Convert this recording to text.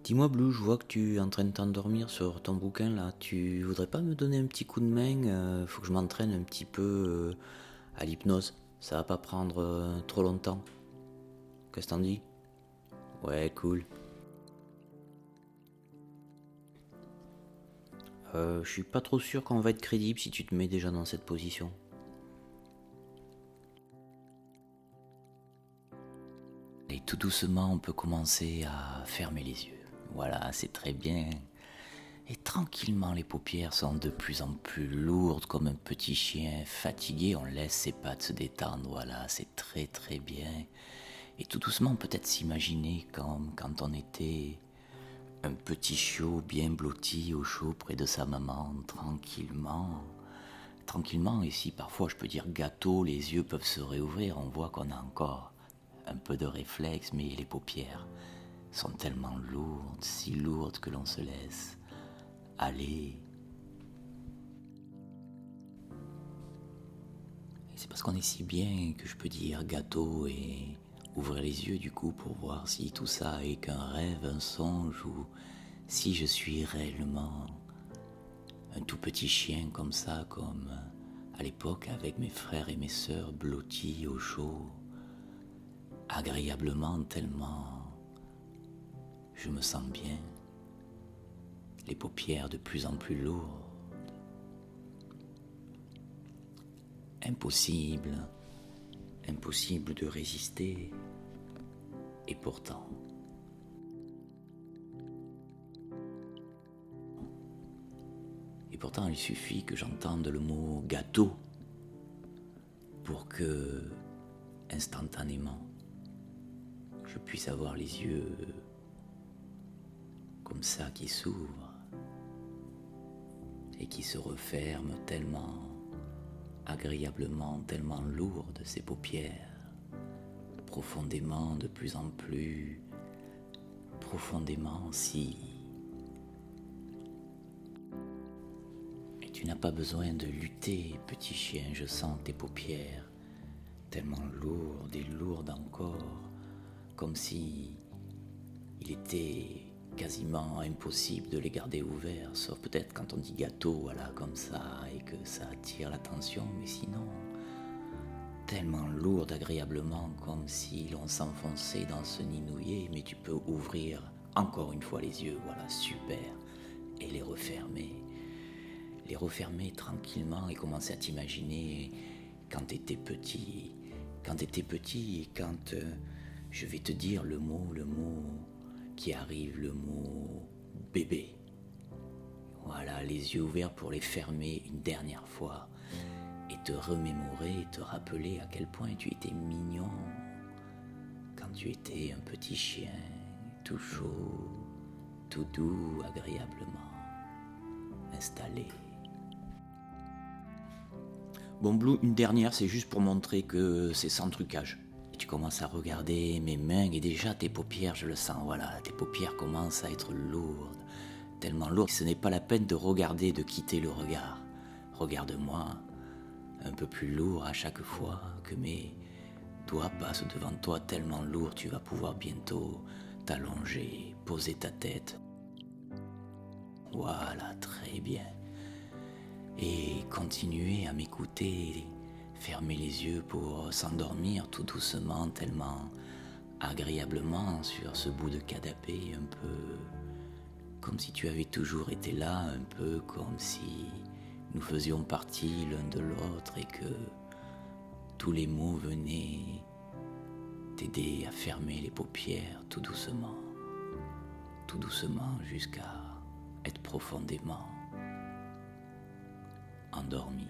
Dis-moi Blue, je vois que tu es en train de t'endormir sur ton bouquin là. Tu voudrais pas me donner un petit coup de main? Faut que je m'entraîne un petit peu à l'hypnose. Ça va pas prendre trop longtemps. Qu'est-ce que t'en dis? Ouais, cool. Je suis pas trop sûr qu'on va être crédible si tu te mets déjà dans cette position. Et tout doucement, on peut commencer à fermer les yeux. Voilà, c'est très bien. Et tranquillement, les paupières sont de plus en plus lourdes comme un petit chien fatigué. On laisse ses pattes se détendre. Voilà, c'est très très bien. Et tout doucement, peut-être s'imaginer comme quand on était un petit chiot bien blotti au chaud près de sa maman, tranquillement. Tranquillement, et si parfois je peux dire gâteau, les yeux peuvent se réouvrir, on voit qu'on a encore un peu de réflexe, mais les paupières sont tellement lourdes, si lourdes que l'on se laisse aller. Et c'est parce qu'on est si bien que je peux dire gâteau et ouvrir les yeux du coup pour voir si tout ça est qu'un rêve, un songe ou si je suis réellement un tout petit chien comme ça, comme à l'époque avec mes frères et mes sœurs blottis au chaud, agréablement tellement je me sens bien, les paupières de plus en plus lourdes. Impossible, impossible de résister, et pourtant. Et pourtant, il suffit que j'entende le mot gâteau pour que, instantanément, je puisse avoir les yeux comme ça qui s'ouvrent et qui se referment tellement agréablement, tellement lourdes ces paupières, profondément, de plus en plus profondément si. Et tu n'as pas besoin de lutter, petit chien, je sens tes paupières tellement lourdes et lourdes encore, comme si il était quasiment impossible de les garder ouverts, sauf peut-être quand on dit gâteau, voilà, comme ça, et que ça attire l'attention, mais sinon, tellement lourde agréablement, comme si l'on s'enfonçait dans ce nid nouillet, mais tu peux ouvrir encore une fois les yeux, voilà, super, et les refermer tranquillement et commencer à t'imaginer quand t'étais petit, et quand je vais te dire le mot qui arrive, le mot bébé. Voilà, les yeux ouverts pour les fermer une dernière fois et te remémorer, te rappeler à quel point tu étais mignon quand tu étais un petit chien, tout chaud, tout doux, agréablement installé. Bon Blue, une dernière, c'est juste pour montrer que c'est sans trucage. Et tu commences à regarder mes mains et déjà tes paupières, je le sens, voilà, tes paupières commencent à être lourdes, tellement lourdes que ce n'est pas la peine de regarder, de quitter le regard. Regarde-moi, un peu plus lourd à chaque fois que mes doigts passent devant toi, tellement lourd tu vas pouvoir bientôt t'allonger, poser ta tête. Voilà, très bien. Et continuer à m'écouter, fermer les yeux pour s'endormir tout doucement, tellement agréablement sur ce bout de canapé, un peu comme si tu avais toujours été là, un peu comme si nous faisions partie l'un de l'autre et que tous les mots venaient t'aider à fermer les paupières tout doucement jusqu'à être profondément endormi.